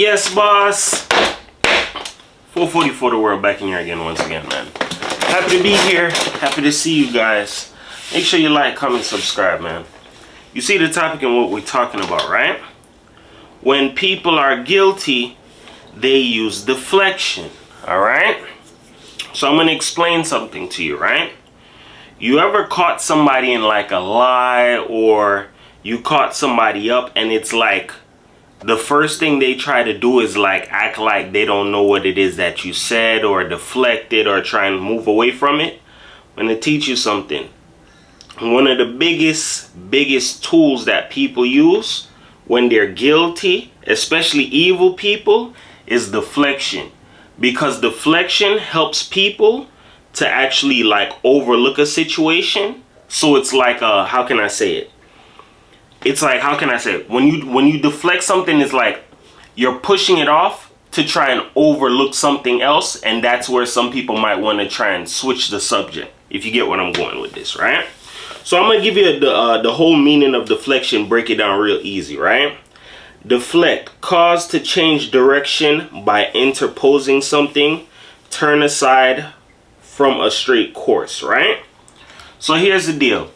Yes, boss. 444 the world, back in here again once again, man. Happy to be here. Happy to see you guys. Make sure you like, comment, subscribe, man. You see the topic and what we're talking about, right? When people are guilty, they use deflection, all right? So I'm going to explain something to you, right? You ever caught somebody in like a lie, or you caught somebody up and it's like the first thing they try to do is like act like they don't know what it is that you said, or deflect it, or try and move away from it? I'm going to teach you something. One of the biggest tools that people use when they're guilty, especially evil people, is deflection. Because deflection helps people to actually like overlook a situation. So it's like how can I say it? It's like, how can I say it? When you deflect something, it's like you're pushing it off to try and overlook something else, and that's where some people might want to try and switch the subject. If you get what I'm going with this, right? So I'm gonna give you the whole meaning of deflection, break it down real easy, right? Deflect, cause to change direction by interposing something, turn aside from a straight course, right? So here's the deal.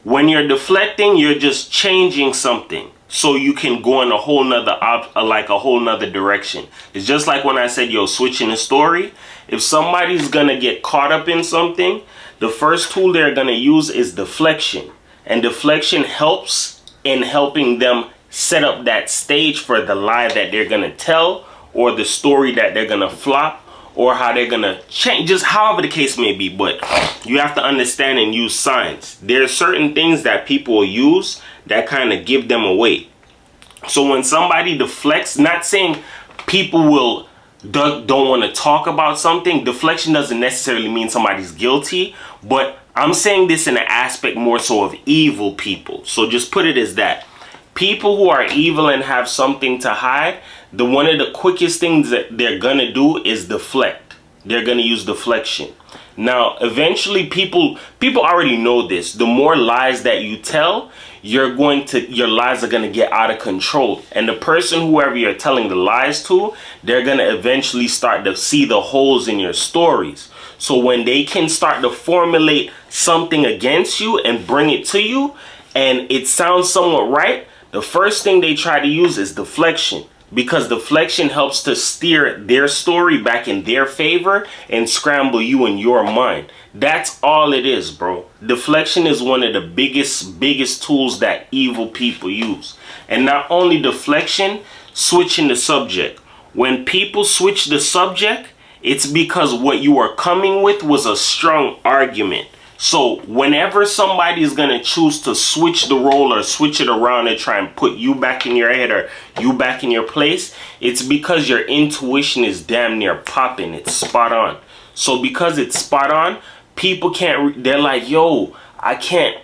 When you're deflecting, you're just changing something so you can go in a whole nother direction. It's just like when I said, yo, switching the story. If somebody's gonna get caught up in something, the first tool they're gonna use is deflection. And deflection helps in helping them set up that stage for the lie that they're gonna tell, or the story that they're gonna flop, or how they're gonna change, just however the case may be. But you have to understand and use signs. There are certain things that people will use that kind of give them away. So when somebody deflects, not saying people don't want to talk about something. Deflection doesn't necessarily mean somebody's guilty, but I'm saying this in an aspect more so of evil people. So just put it as that. People who are evil and have something to hide, one of the quickest things that they're gonna do is deflect. They're gonna use deflection. Now, eventually, people already know this. The more lies that you tell, your lies are gonna get out of control. And the person, whoever you're telling the lies to, they're gonna eventually start to see the holes in your stories. So when they can start to formulate something against you and bring it to you, and it sounds somewhat right, the first thing they try to use is deflection, because deflection helps to steer their story back in their favor and scramble you in your mind. That's all it is, bro. Deflection is one of the biggest tools that evil people use. And not only deflection, switching the subject. When people switch the subject, it's because what you are coming with was a strong argument. So whenever somebody is going to choose to switch the role or switch it around and try and put you back in your head or you back in your place, it's because your intuition is damn near popping. It's spot on. So because it's spot on, people they're like, yo, I can't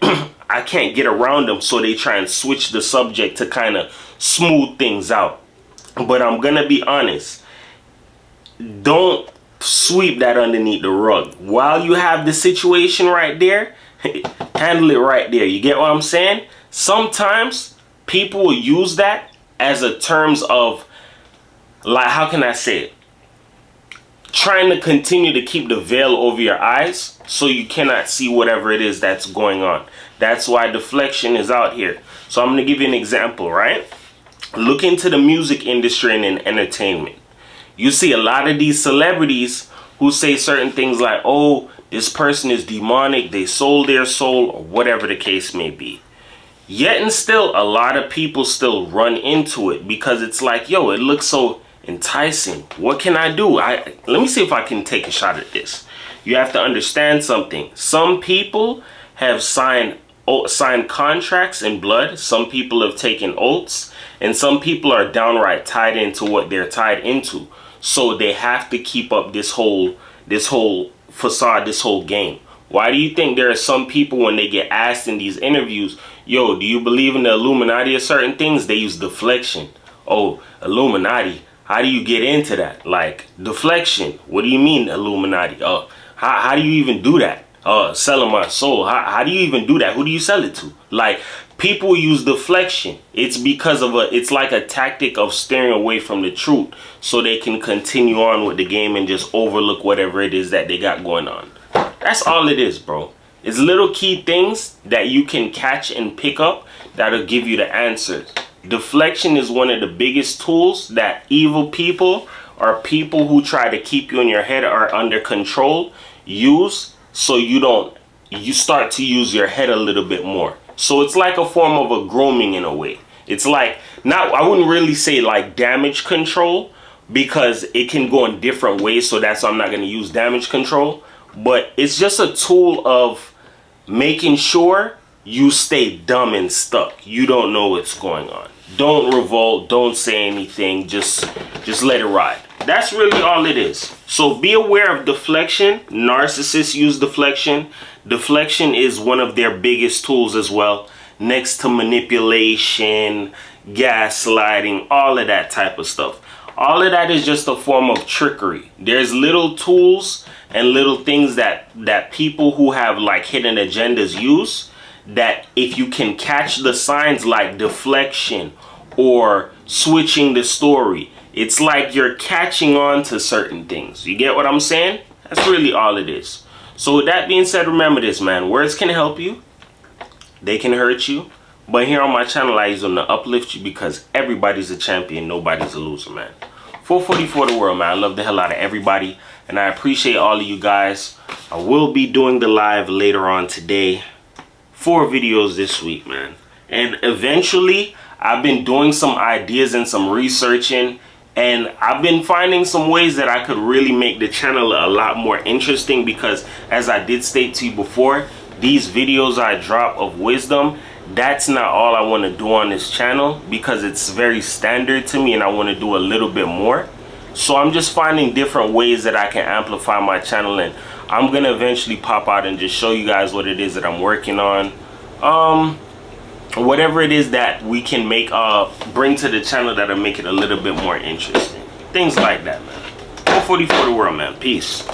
get around them. So they try and switch the subject to kind of smooth things out. But I'm going to be honest. Don't sweep that underneath the rug. While you have the situation right there, handle it right there. You get what I'm saying? Sometimes people will use that as a terms of, like, how can I say it? Trying to continue to keep the veil over your eyes so you cannot see whatever it is that's going on. That's why deflection is out here. So I'm going to give you an example, right? Look into the music industry and in entertainment. You see a lot of these celebrities who say certain things like, oh, this person is demonic, they sold their soul, or whatever the case may be. Yet and still, a lot of people still run into it because it's like, yo, it looks so enticing. What can I do? Let me see if I can take a shot at this. You have to understand something. Some people have signed contracts in blood. Some people have taken oaths, and some people are downright tied into what they're tied into. So they have to keep up this whole facade, this whole game. Why do you think there are some people, when they get asked in these interviews, yo, do you believe in the Illuminati or certain things? They use deflection. Oh, Illuminati. How do you get into that? Like, deflection. What do you mean Illuminati? How do you even do that? Selling my soul. How do you even do that? Who do you sell it to? Like, People use deflection. It's because of it's like a tactic of steering away from the truth so they can continue on with the game and just overlook whatever it is that they got going on. That's all it is, bro. It's little key things that you can catch and pick up that'll give you the answers. Deflection is one of the biggest tools that evil people or people who try to keep you in your head or under control use, so you start to use your head a little bit more. So it's like a form of a grooming in a way. It's like, not, I wouldn't really say like damage control, because it can go in different ways, so that's why I'm not going to use damage control. But it's just a tool of making sure you stay dumb and stuck. You don't know what's going on. Don't revolt, don't say anything, just let it ride. That's really all it is. So be aware of deflection. Narcissists use deflection. Deflection is one of their biggest tools as well, next to manipulation, gaslighting, all of that type of stuff. All of that is just a form of trickery. There's little tools and little things that people who have like hidden agendas use, that if you can catch the signs like deflection or switching the story, it's like you're catching on to certain things. You get what I'm saying? That's really all it is. So with that being said, remember this, man. Words can help you. They can hurt you. But here on my channel, I use them to uplift you, because everybody's a champion. Nobody's a loser, man. 444 the world, man. I love the hell out of everybody. And I appreciate all of you guys. I will be doing the live later on today. 4 videos this week, man. And eventually, I've been doing some ideas and some researching, and I've been finding some ways that I could really make the channel a lot more interesting, because as I did state to you before, these videos I drop of wisdom, that's not all I want to do on this channel, because it's very standard to me and I want to do a little bit more. So I'm just finding different ways that I can amplify my channel, and I'm gonna eventually pop out and just show you guys what it is that I'm working on. Whatever it is that we can make bring to the channel that'll make it a little bit more interesting. Things like that, man. 444 the world, man. Peace.